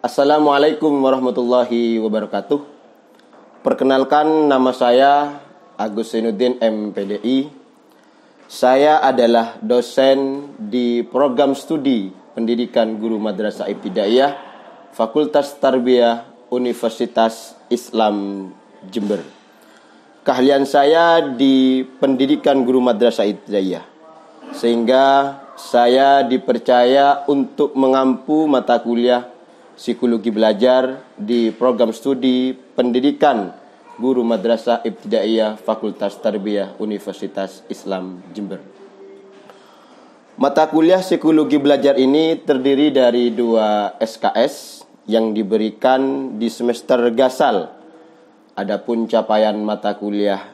Assalamualaikum warahmatullahi wabarakatuh. Perkenalkan, nama saya Agus Zainuddin MPDI. Saya adalah dosen di program studi pendidikan guru madrasah ibtidaiyah Fakultas Tarbiyah Universitas Islam Jember. Keahlian saya di pendidikan guru madrasah ibtidaiyah, sehingga saya dipercaya untuk mengampu mata kuliah psikologi belajar di program studi pendidikan guru madrasah ibtidaiyah Fakultas Tarbiyah Universitas Islam Jember. Mata kuliah psikologi belajar ini terdiri dari 2 SKS yang diberikan di semester gasal. Adapun capaian mata kuliah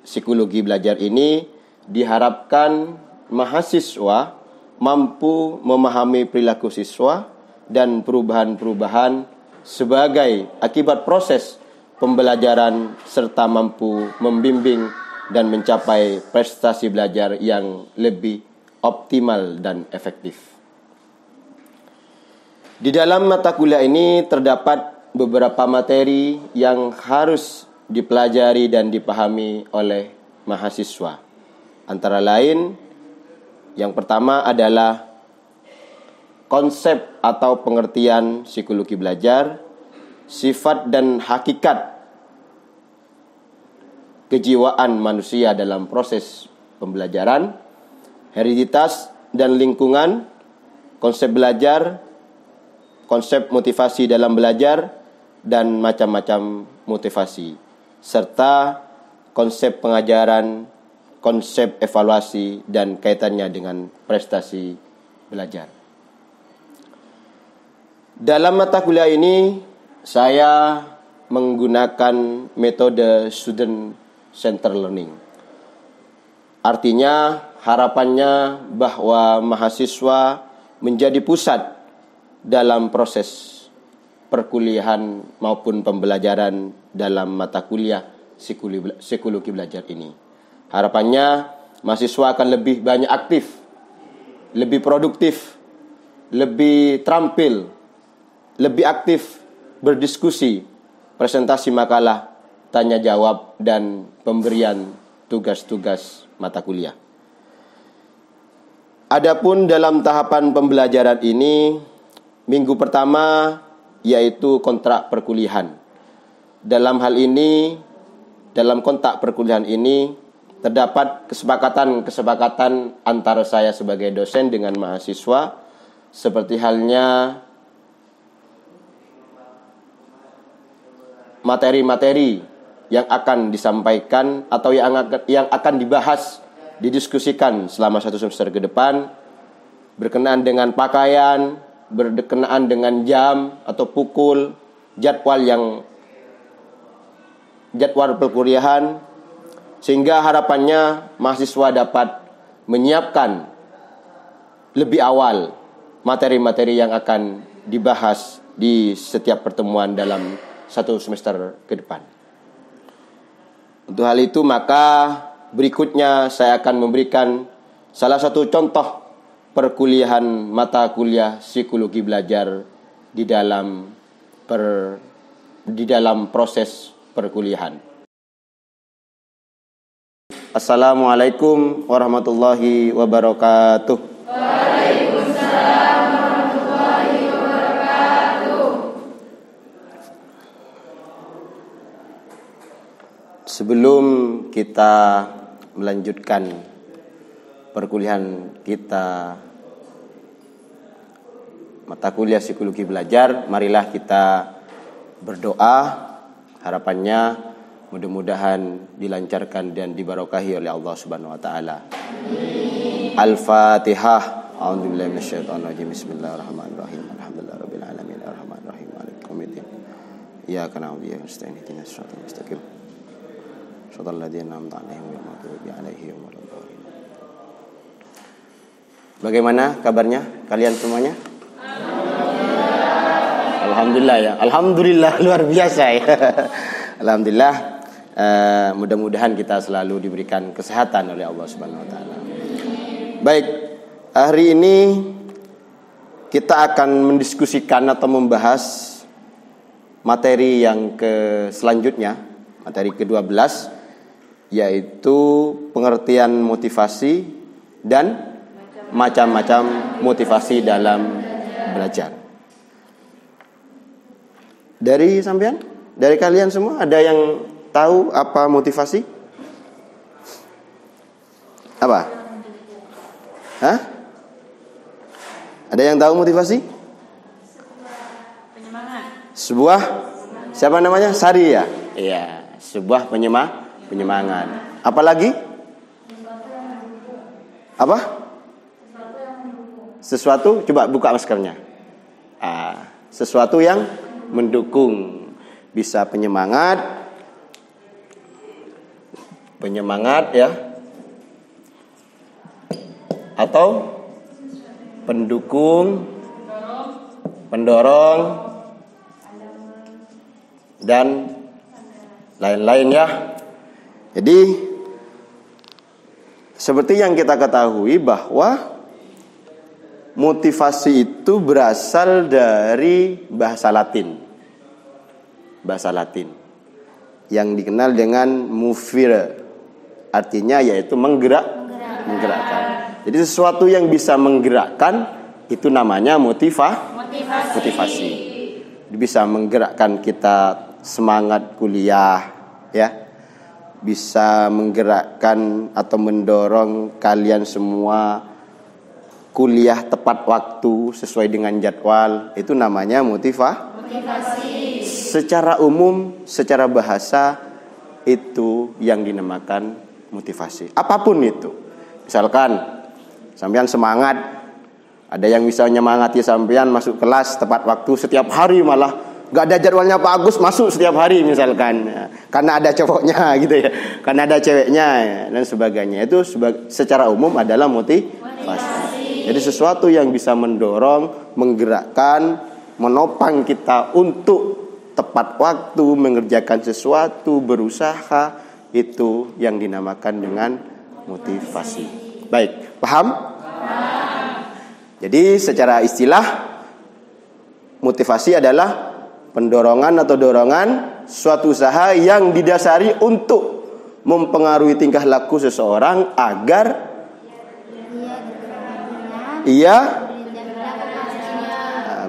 psikologi belajar ini diharapkan mahasiswa mampu memahami perilaku siswa dan perubahan-perubahan sebagai akibat proses pembelajaran serta mampu membimbing dan mencapai prestasi belajar yang lebih optimal dan efektif. Di dalam mata kuliah ini terdapat beberapa materi yang harus dipelajari dan dipahami oleh mahasiswa. Antara lain, yang pertama adalah konsep atau pengertian psikologi belajar, sifat dan hakikat kejiwaan manusia dalam proses pembelajaran, hereditas dan lingkungan, konsep belajar, konsep motivasi dalam belajar, dan macam-macam motivasi, serta konsep pengajaran, konsep evaluasi, dan kaitannya dengan prestasi belajar. Dalam mata kuliah ini, saya menggunakan metode student center learning. Artinya, harapannya bahwa mahasiswa menjadi pusat dalam proses perkuliahan maupun pembelajaran dalam mata kuliah psikologi belajar ini. Harapannya mahasiswa akan lebih banyak aktif, lebih produktif, lebih terampil, lebih aktif berdiskusi, presentasi makalah, tanya jawab, dan pemberian tugas-tugas mata kuliah. Adapun dalam tahapan pembelajaran ini, minggu pertama yaitu kontrak perkuliahan. Dalam hal ini, dalam kontrak perkuliahan ini terdapat kesepakatan antara saya sebagai dosen dengan mahasiswa, seperti halnya materi-materi yang akan disampaikan atau yang akan dibahas, didiskusikan selama 1 semester ke depan, berkenaan dengan pakaian, berkenaan dengan jam atau pukul, jadwal perkuliahan, sehingga harapannya mahasiswa dapat menyiapkan lebih awal materi-materi yang akan dibahas di setiap pertemuan dalam 1 semester ke depan. Untuk hal itu, maka berikutnya saya akan memberikan salah satu contoh perkuliahan mata kuliah psikologi belajar di dalam proses perkuliahan. Assalamualaikum warahmatullahi wabarakatuh. Waalaikumsalam warahmatullahi wabarakatuh. Sebelum kita melanjutkan perkuliahan kita mata kuliah psikologi belajar, marilah kita berdoa. Harapannya mudah-mudahan dilancarkan dan diberkahi oleh Allah Subhanahu wa taala. Al-Fatihah. A'udzubillahi minasyaitonir rajim. Bismillahirrahmanirrahim. Alhamdulillahirabbil alamin arrahmanir rahim maliki yaumiddin. Iyyaka na'budu wa iyyaka nasta'in ihdinas siratal mustaqim. Shiratal ladzina an'amta 'alaihim ghairil maghdubi 'alaihim waladdallin. Bagaimana kabarnya kalian semuanya? Alhamdulillah ya. Alhamdulillah luar biasa ya. Alhamdulillah. Mudah-mudahan kita selalu diberikan kesehatan oleh Allah Subhanahu wa taala. Baik, hari ini kita akan mendiskusikan atau membahas materi yang selanjutnya, materi ke-12, yaitu pengertian motivasi dan macam-macam motivasi dalam belajar. Dari sampean? Dari kalian semua ada yang tahu apa motivasi? Apa? Hah? Ada yang tahu motivasi? Sebuah, siapa namanya? Sari ya? Iya, sebuah penyemangat. Apalagi? Apa? Sesuatu, coba buka maskernya. Sesuatu yang mendukung. Bisa penyemangat ya. Atau pendukung, pendorong, dan lain-lain ya. Jadi seperti yang kita ketahui bahwa motivasi itu berasal dari bahasa Latin. Bahasa Latin yang dikenal dengan movere. Artinya yaitu menggerakkan. Jadi sesuatu yang bisa menggerakkan itu namanya motivasi. Bisa menggerakkan kita semangat kuliah ya. Bisa menggerakkan atau mendorong kalian semua kuliah tepat waktu sesuai dengan jadwal. Itu namanya motivasi. Secara umum, secara bahasa itu yang dinamakan motivasi. Apapun itu. Misalkan sampean semangat, ada yang bisa menyemangati sampean masuk kelas tepat waktu setiap hari, malah gak ada jadwalnya Pak Agus masuk setiap hari misalkan, karena ada cowoknya gitu ya, karena ada ceweknya ya, dan sebagainya. Itu secara umum adalah motivasi. Jadi sesuatu yang bisa mendorong, menggerakkan, menopang kita untuk tepat waktu mengerjakan sesuatu, berusaha, itu yang dinamakan dengan motivasi. Baik, paham? Jadi secara istilah motivasi adalah pendorongan atau dorongan suatu usaha yang didasari untuk mempengaruhi tingkah laku seseorang agar ia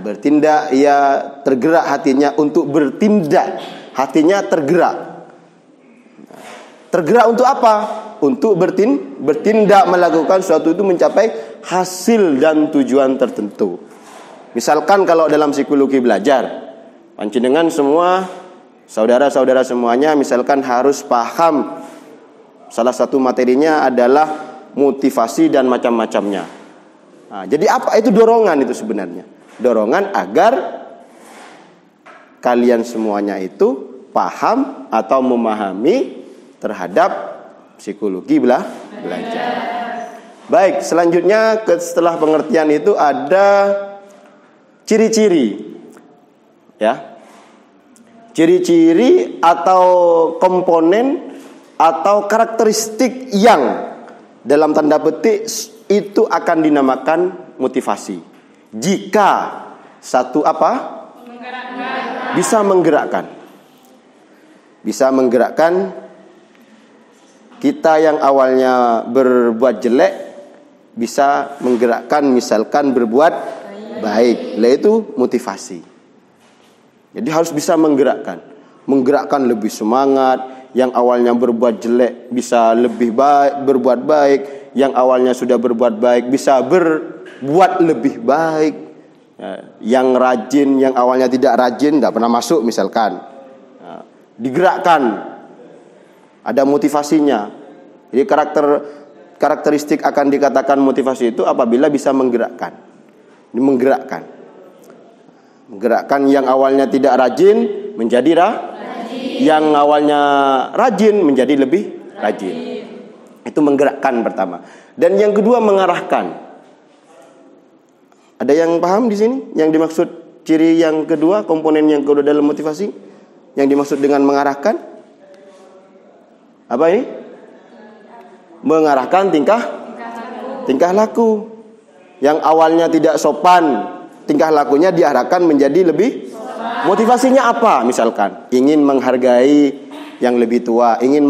bertindak, ia tergerak hatinya untuk bertindak. Hatinya tergerak. Tergerak untuk apa? Untuk bertindak, melakukan sesuatu itu mencapai hasil dan tujuan tertentu. Misalkan kalau dalam psikologi belajar, panjenengan semua, saudara-saudara semuanya, misalkan harus paham salah satu materinya adalah motivasi dan macam-macamnya. Nah, jadi apa itu dorongan itu sebenarnya? Dorongan agar kalian semuanya itu paham atau memahami terhadap psikologi belajar. Baik, selanjutnya setelah pengertian itu ada ciri-ciri. Ya. Ciri-ciri atau komponen atau karakteristik yang dalam tanda petik itu akan dinamakan motivasi. Jika satu apa? Bisa menggerakkan. Bisa menggerakkan kita yang awalnya berbuat jelek bisa menggerakkan misalkan berbuat baik. Lah itu motivasi. Jadi harus bisa menggerakkan. Menggerakkan lebih semangat. Yang awalnya berbuat jelek bisa lebih baik, berbuat baik. Yang awalnya sudah berbuat baik bisa berbuat lebih baik. Yang rajin, yang awalnya tidak rajin, tidak pernah masuk misalkan, digerakkan. Ada motivasinya. Jadi karakteristik akan dikatakan motivasi itu apabila bisa menggerakkan. Ini menggerakkan. Menggerakkan yang awalnya tidak rajin menjadi rajin. Yang awalnya rajin menjadi lebih rajin. Itu menggerakkan pertama. Dan yang kedua mengarahkan. Ada yang paham di sini? Yang dimaksud ciri yang kedua, komponen yang kedua dalam motivasi? Yang dimaksud dengan mengarahkan? Apa ini? Mengarahkan tingkah laku. Yang awalnya tidak sopan tingkah lakunya diarahkan menjadi lebih. Motivasinya apa? Misalkan ingin menghargai yang lebih tua, ingin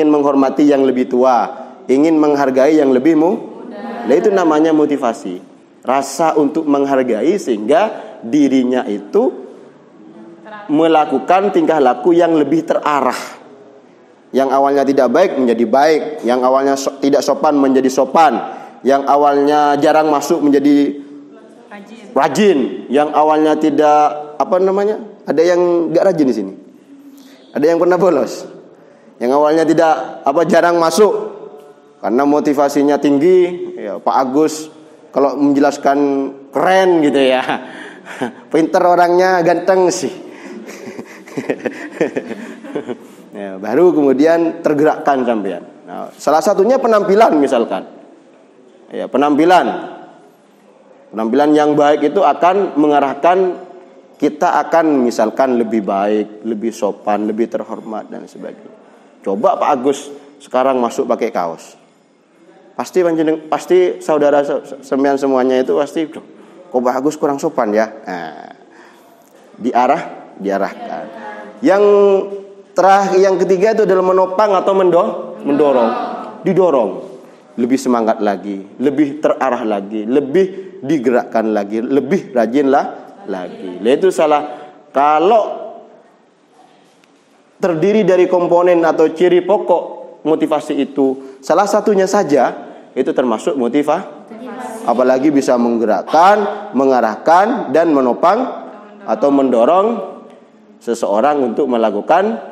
menghormati yang lebih tua, ingin menghargai yang lebih muda. Nah, itu namanya motivasi. Rasa untuk menghargai sehingga dirinya itu melakukan tingkah laku yang lebih terarah. Yang awalnya tidak baik menjadi baik, yang awalnya tidak sopan menjadi sopan, yang awalnya jarang masuk menjadi rajin, yang awalnya tidak ada yang nggak rajin di sini. Ada yang pernah bolos. Yang awalnya tidak jarang masuk karena motivasinya tinggi. Ya, Pak Agus kalau menjelaskan keren gitu ya. Pinter orangnya, ganteng sih. Ya, baru kemudian tergerakkan sampean. Nah, salah satunya penampilan misalkan. Ya, penampilan yang baik itu akan mengarahkan kita akan misalkan lebih baik, lebih sopan, lebih terhormat dan sebagainya. Coba Pak Agus sekarang masuk pakai kaos. Pasti saudara sembilan semuanya itu pasti, kok Pak Agus kurang sopan ya. Nah, diarahkan. Yang ketiga itu adalah menopang atau mendorong. Didorong. Lebih semangat lagi, lebih terarah lagi, lebih digerakkan lagi, lebih rajin lagi. Itu salah. Kalau terdiri dari komponen atau ciri pokok motivasi itu salah satunya saja, itu termasuk motivasi. Apalagi bisa menggerakkan, mengarahkan dan menopang atau mendorong seseorang untuk melakukan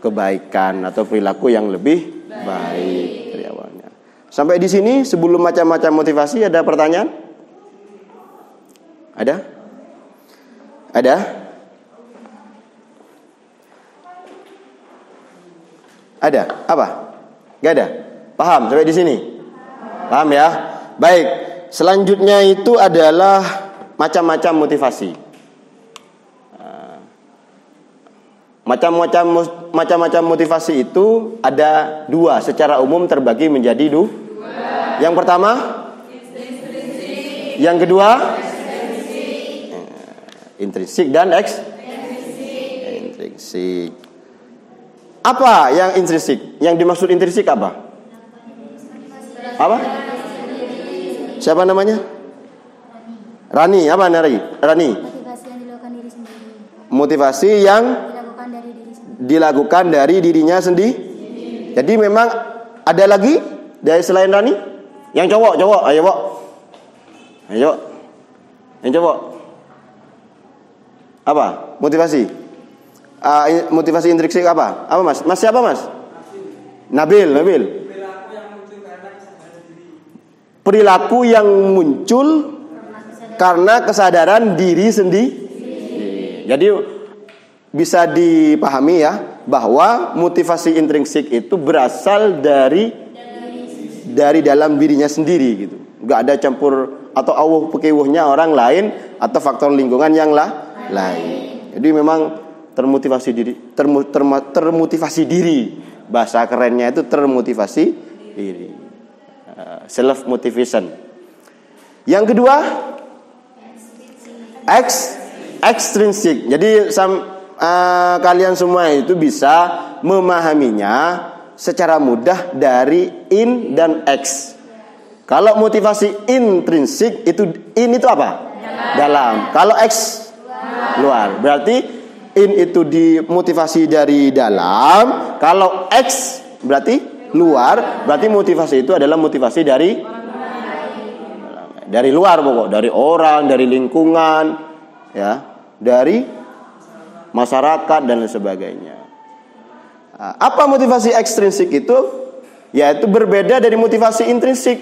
kebaikan atau perilaku yang lebih baik dari awalnya. Sampai di sini sebelum macam-macam motivasi ada pertanyaan? Ada? Ada? Apa? Gak ada? Paham sampai di sini? Paham ya? Baik. Selanjutnya itu adalah macam-macam motivasi. Macam-macam motivasi itu ada dua, secara umum terbagi menjadi dua. Yang pertama, yang kedua, intrinsik dan intrinsik. Apa yang intrinsik? Yang dimaksud intrinsik apa? Apa? Siapa namanya? Rani. Apa Rani? Motivasi yang dilakukan dari dirinya sendiri. Jadi memang ada lagi dari selain Rani? Yang cowok, ayo Pak. Yang cowok. Apa? Motivasi? Motivasi intrinsik apa? Apa Mas? Mas siapa Mas? Nabil. Perilaku yang muncul karena kesadaran diri sendiri. Jadi bisa dipahami ya bahwa motivasi intrinsik itu berasal dari dalam dirinya sendiri gitu. Enggak ada campur atau awuh pekewuhnya orang lain atau faktor lingkungan yang lain. Jadi memang termotivasi diri. Bahasa kerennya itu termotivasi diri. Self motivation. Yang kedua, extrinsic. Jadi kalian semua itu bisa memahaminya secara mudah dari in dan ex. Kalau motivasi intrinsik itu itu apa? Dalam. Kalau ex luar. Berarti in itu dimotivasi dari dalam. Kalau ex berarti luar. Berarti motivasi itu adalah motivasi dari luar pokok, dari orang, dari lingkungan, ya, dari masyarakat dan lain sebagainya. Apa motivasi ekstrinsik itu? Yaitu berbeda dari motivasi intrinsik.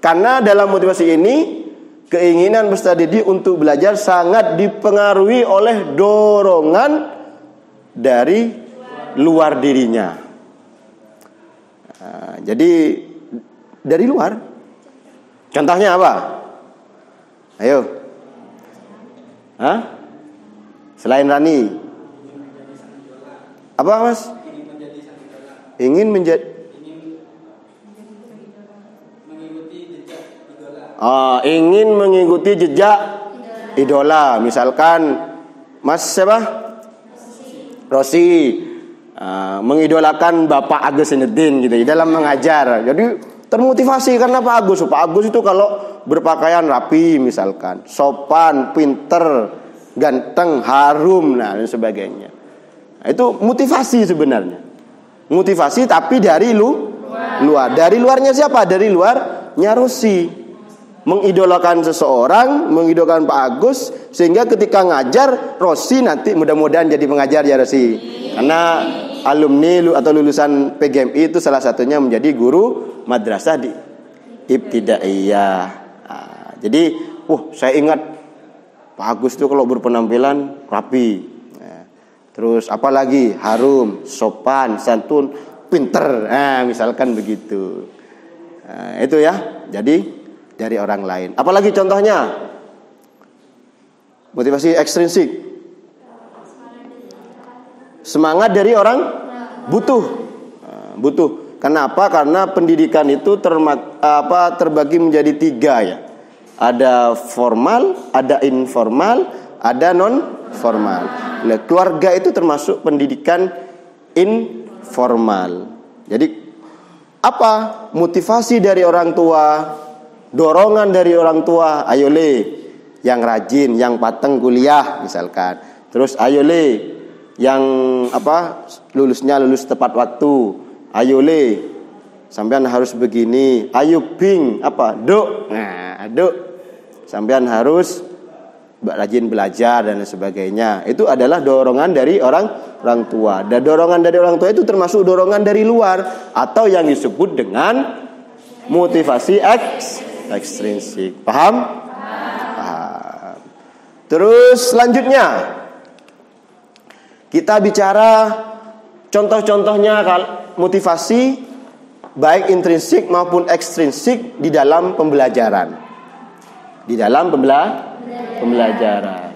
Karena dalam motivasi ini keinginan peserta didik untuk belajar sangat dipengaruhi oleh dorongan dari luar dirinya. Jadi dari luar. Contohnya apa? Ayo. Selain Rani. Apa Mas? Ingin mengikuti jejak idola. Misalkan Mas siapa? Rosi mengidolakan Bapak Agus Sinedin gitu dalam mengajar. Jadi termotivasi karena Pak Agus. Pak Agus itu kalau berpakaian rapi misalkan, sopan, pinter, ganteng, harum, dan sebagainya. Nah, itu motivasi sebenarnya. Motivasi tapi dari luar. Dari luarnya siapa? Dari luarnya Rosi. Mengidolakan seseorang, mengidolakan Pak Agus, sehingga ketika ngajar Rosi nanti mudah-mudahan jadi pengajar ya Rosi. Karena alumni atau lulusan PGMI itu salah satunya menjadi guru madrasah di ibtidaiyah. Jadi, saya ingat Pak Agus itu kalau berpenampilan rapi. Terus apalagi harum, sopan, santun, pinter. Misalkan begitu. Itu ya. Jadi dari orang lain. Apalagi contohnya? Motivasi ekstrinsik. Semangat dari orang butuh. Kenapa? Karena pendidikan itu terbagi menjadi 3 ya. Ada formal, ada informal, ada non formal. Nah, keluarga itu termasuk pendidikan informal. Jadi apa motivasi dari orang tua? Dorongan dari orang tua, ayo le, yang rajin, yang pateng kuliah misalkan. Terus ayo le, yang lulusnya lulus tepat waktu. Ayo le, sampean harus begini. Ayo bing, duk. Duk. Sampean harus rajin belajar dan sebagainya. Itu adalah dorongan dari orang tua. Dan dorongan dari orang tua itu termasuk dorongan dari luar atau yang disebut dengan motivasi ekstrinsik. Paham? Terus selanjutnya kita bicara contoh-contohnya motivasi baik intrinsik maupun ekstrinsik di dalam pembelajaran. Di dalam pembelajaran.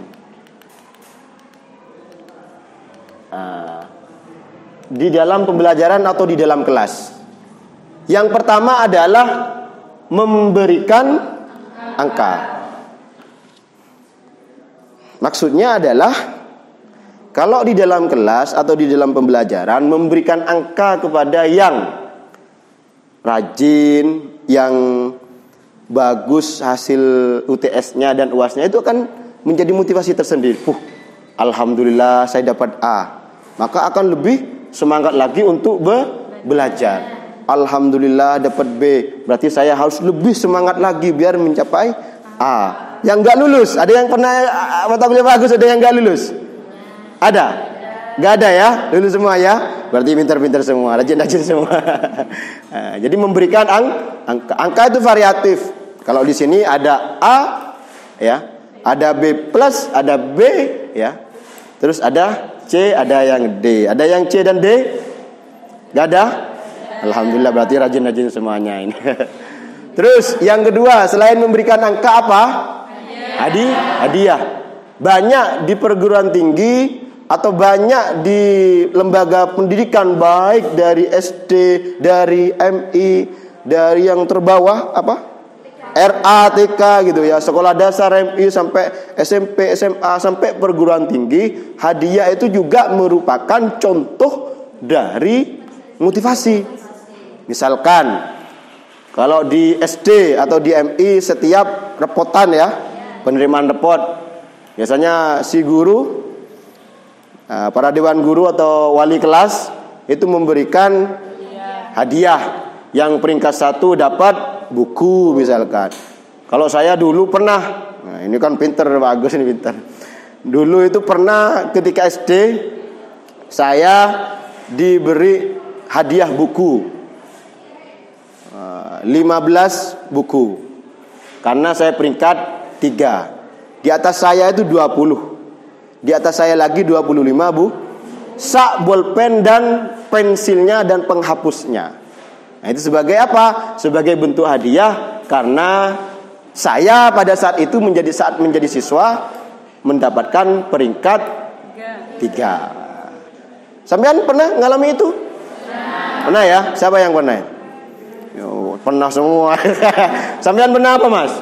Di dalam pembelajaran atau di dalam kelas. Yang pertama adalah memberikan angka. Maksudnya adalah kalau di dalam kelas atau di dalam pembelajaran memberikan angka kepada yang rajin, yang bagus hasil UTS-nya dan UAS-nya, itu akan menjadi motivasi tersendiri. Alhamdulillah saya dapat A. Maka akan lebih semangat lagi untuk belajar. Alhamdulillah dapat B, berarti saya harus lebih semangat lagi biar mencapai A. Yang nggak lulus, ada yang pernah mata kuliah bagus, ada yang nggak lulus? Ada? Nggak ada ya? Lulus semua ya? Berarti pintar-pintar semua, rajin-rajin semua. Jadi memberikan angka. Angka itu variatif. Kalau di sini ada A, ya, ada B plus, ada B, ya. Terus ada C, ada yang D. Ada yang C dan D? Nggak ada? Alhamdulillah, berarti rajin-rajin semuanya ini. Terus yang kedua, selain memberikan angka apa? Hadiah. Banyak di perguruan tinggi atau banyak di lembaga pendidikan, baik dari SD, dari MI, dari yang terbawah RA, TK gitu ya, sekolah dasar MI sampai SMP, SMA sampai perguruan tinggi, hadiah itu juga merupakan contoh dari motivasi. Misalkan kalau di SD atau di MI setiap repotan ya, penerimaan repot, biasanya si guru, para dewan guru atau wali kelas itu memberikan hadiah. Yang peringkat 1 dapat buku misalkan. Kalau saya dulu pernah, ini kan pinter, bagus ini pinter. Dulu itu pernah ketika SD saya diberi hadiah buku. 15 buku. Karena saya peringkat 3. Di atas saya itu 20. Di atas saya lagi 25 sak, bolpen dan pensilnya dan penghapusnya. Nah, itu sebagai apa? Sebagai bentuk hadiah karena saya pada saat itu saat menjadi siswa mendapatkan peringkat 3. Sampean pernah ngalami itu? Pernah ya? Siapa yang pernah? Pernah semua. Sampean pernah apa, Mas?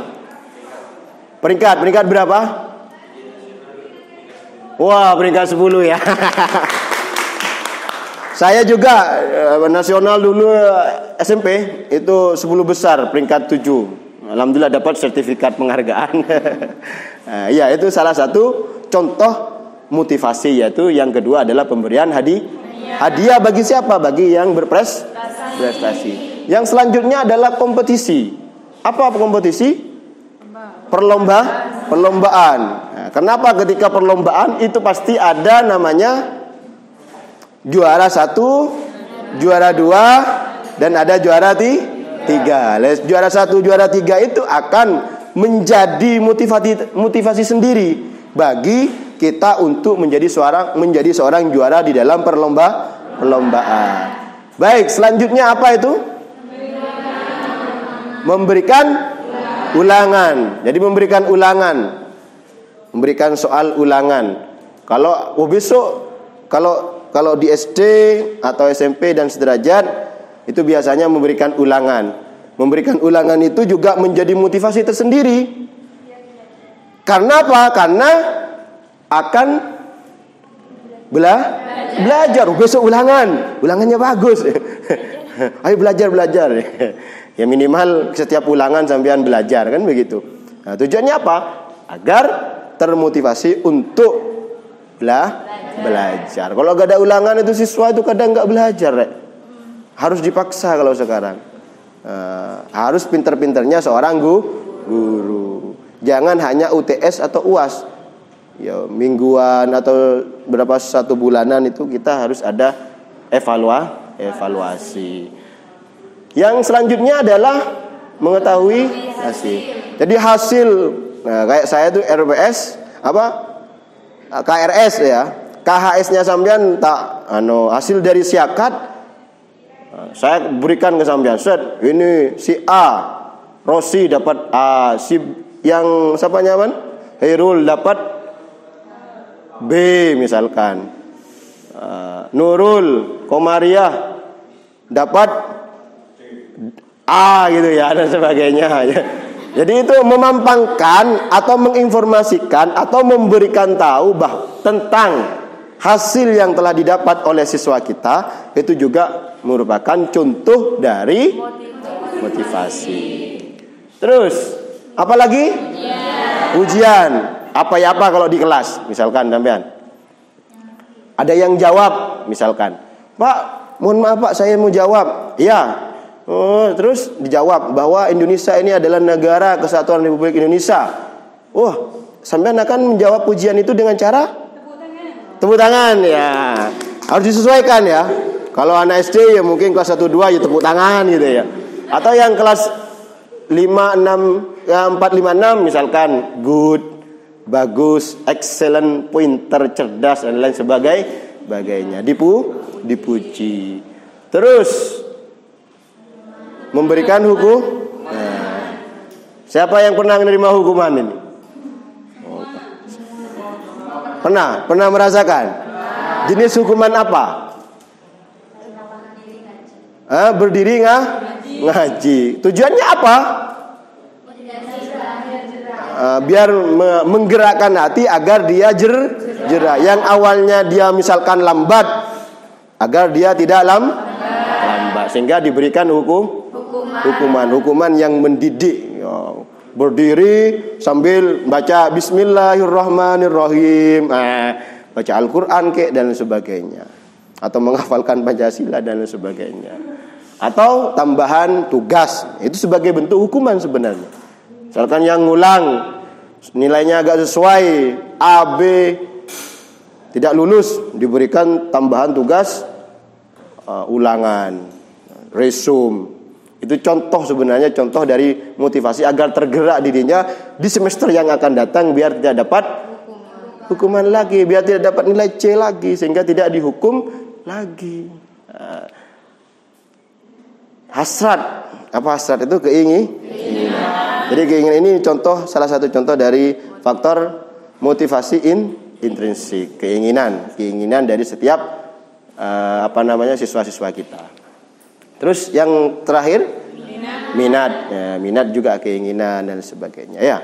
Peringkat berapa? Wah, peringkat 10 ya. Saya juga nasional dulu SMP itu 10 besar, peringkat 7. Alhamdulillah dapat sertifikat penghargaan. Ya, itu salah satu contoh motivasi, yaitu yang kedua adalah pemberian hadiah bagi siapa? Bagi yang berprestasi. Yang selanjutnya adalah kompetisi. Apa kompetisi? Perlombaan. Nah, kenapa ketika perlombaan itu pasti ada namanya juara 1, juara 2, dan ada juara 3. Juara 1, juara 3 itu akan menjadi motivasi sendiri bagi kita untuk menjadi seorang juara di dalam perlombaan. Baik, selanjutnya apa itu? Memberikan ulangan. Jadi memberikan ulangan, memberikan soal ulangan. Kalau besok kalau di SD atau SMP dan sederajat itu biasanya memberikan ulangan. Memberikan ulangan itu juga menjadi motivasi tersendiri. Karena apa? Karena akan belajar. Besok ulangannya bagus. Ayo belajar. Ya minimal setiap ulangan sampean belajar, kan begitu. Nah, tujuannya apa? Agar termotivasi untuk belajar. Kalau gak ada ulangan itu siswa itu kadang gak belajar, harus dipaksa kalau sekarang. Harus pinter-pinternya seorang guru. Jangan hanya UTS atau UAS. Ya, mingguan atau satu bulanan itu kita harus ada evaluasi. Yang selanjutnya adalah mengetahui hasil. Jadi hasil, kayak saya tuh RBS KRS ya. KHS-nya sampean hasil dari siakat saya berikan ke sampean. Set, ini si A, Rosi dapat A, si yang siapa nyaman? Hairul dapat B misalkan. Nurul, Komariah dapat A gitu ya, dan sebagainya. Jadi itu memampangkan atau menginformasikan atau memberikan tahu tentang hasil yang telah didapat oleh siswa kita, itu juga merupakan contoh dari motivasi. Terus apa lagi? Ujian. Apa kalau di kelas, misalkan sampean ada yang jawab, misalkan, Pak, mohon maaf Pak, saya mau jawab. Iya. Terus dijawab bahwa Indonesia ini adalah negara kesatuan Republik Indonesia. Sampean akan menjawab ujian itu dengan cara tepuk tangan ya. Harus disesuaikan ya. Kalau anak SD ya mungkin kelas 1 2 ya tepuk tangan gitu ya. Atau yang kelas 5 6 4 5 6 misalkan good, bagus, excellent, pinter, cerdas dan lain sebagainya. Dipuji. Terus memberikan hukum. Siapa yang pernah menerima hukuman ini? Pernah merasakan? Jenis hukuman apa? Berdiri ngaji. Tujuannya apa? Biar menggerakkan hati agar dia jerah. Yang awalnya dia misalkan lambat, agar dia tidak lambat, sehingga diberikan hukuman yang mendidik. Berdiri sambil baca Bismillahirrahmanirrahim, baca Al-Quran dan sebagainya, atau menghafalkan Pancasila dan sebagainya, atau tambahan tugas. Itu sebagai bentuk hukuman sebenarnya. Misalkan yang ngulang nilainya agak sesuai A, B, tidak lulus, diberikan tambahan tugas ulangan, resume. Itu contoh sebenarnya, contoh dari motivasi agar tergerak dirinya di semester yang akan datang, biar tidak dapat hukuman lagi, biar tidak dapat nilai C lagi, sehingga tidak dihukum lagi. Hasrat. Apa hasrat itu? Keinginan. Jadi keinginan ini salah satu contoh dari faktor motivasi intrinsik. Keinginan dari setiap siswa-siswa kita. Terus yang terakhir minat. Minat juga keinginan dan sebagainya ya.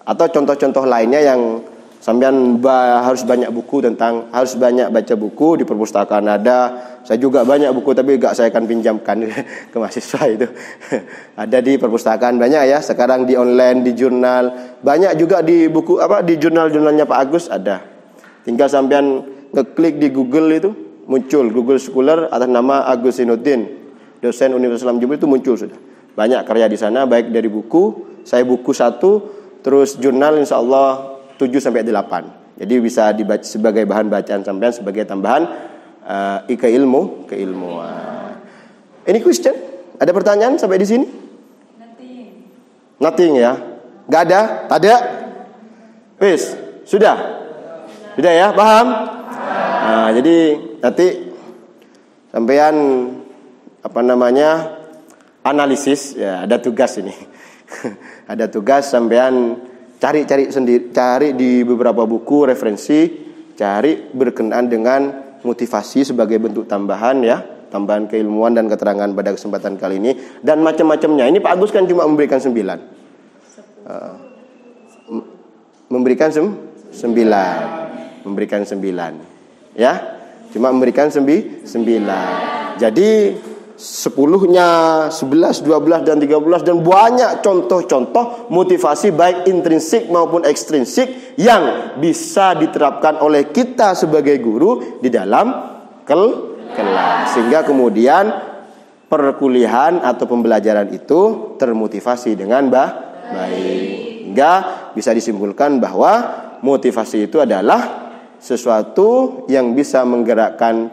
Atau contoh-contoh lainnya yang Sampean harus banyak baca buku di perpustakaan ada. Saya juga banyak buku tapi saya akan pinjamkan ke mahasiswa itu. Ada di perpustakaan banyak ya. Sekarang di online, di jurnal, banyak juga di buku di jurnal-jurnalnya Pak Agus ada. Tinggal sampean ngeklik di Google itu muncul Google Scholar atas nama Agus Sinuddin, dosen Universitas Islam Jember itu muncul sudah. Banyak karya di sana baik dari buku, saya buku 1, terus jurnal insyaallah 7-8. Jadi bisa dibaca sebagai bahan bacaan sampean sebagai tambahan keilmuan. Ini question? Ada pertanyaan sampai di sini? Nothing ya? Gak ada? Ada? Wis, sudah? Sudah ya? Paham? Nah, jadi nanti sampean analisis ya, ada tugas ini. Ada tugas sampean cari sendiri, cari di beberapa buku referensi, cari berkenaan dengan motivasi sebagai bentuk tambahan ya, tambahan keilmuan dan keterangan pada kesempatan kali ini dan macam-macamnya. Ini Pak Agus kan cuma memberikan 9. Memberikan 9. Memberikan 9. Ya. Cuma memberikan 9. Jadi 10-nya, 11, 12 dan 13 dan banyak contoh-contoh motivasi baik intrinsik maupun ekstrinsik yang bisa diterapkan oleh kita sebagai guru di dalam kelas sehingga kemudian perkuliahan atau pembelajaran itu termotivasi dengan baik. Hingga bisa disimpulkan bahwa motivasi itu adalah sesuatu yang bisa menggerakkan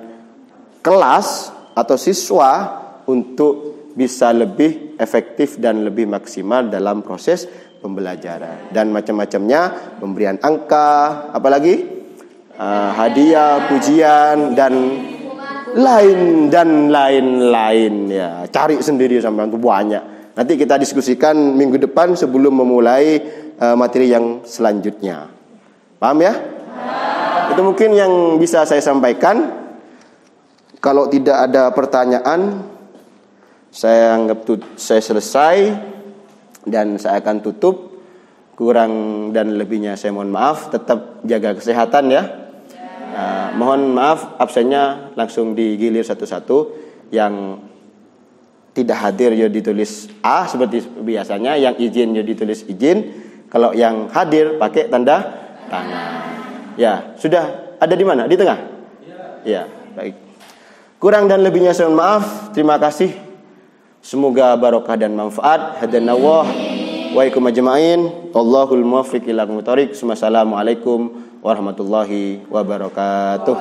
kelas atau siswa untuk bisa lebih efektif dan lebih maksimal dalam proses pembelajaran dan macam-macamnya, pemberian angka, apalagi hadiah, pujian dan lain-lain ya. Cari sendiri sampai itu banyak. Nanti kita diskusikan minggu depan sebelum memulai materi yang selanjutnya. Paham ya? Itu mungkin yang bisa saya sampaikan. Kalau tidak ada pertanyaan, saya anggap saya selesai dan saya akan tutup. Kurang dan lebihnya saya mohon maaf. Tetap jaga kesehatan ya. Mohon maaf absennya langsung digilir satu-satu. Yang tidak hadir ya ditulis A seperti biasanya. Yang izin ya ditulis izin. Kalau yang hadir pakai tanda tangan. Ya, sudah ada di mana? Di tengah? Ya, baik. Kurang dan lebihnya saya mohon maaf. Terima kasih. Semoga barokah dan manfaat. Hadanallah wa ikum ajma'in. Allahul muwaffiq ila aqwamit thoriq. Wassalamualaikum warahmatullahi wabarakatuh.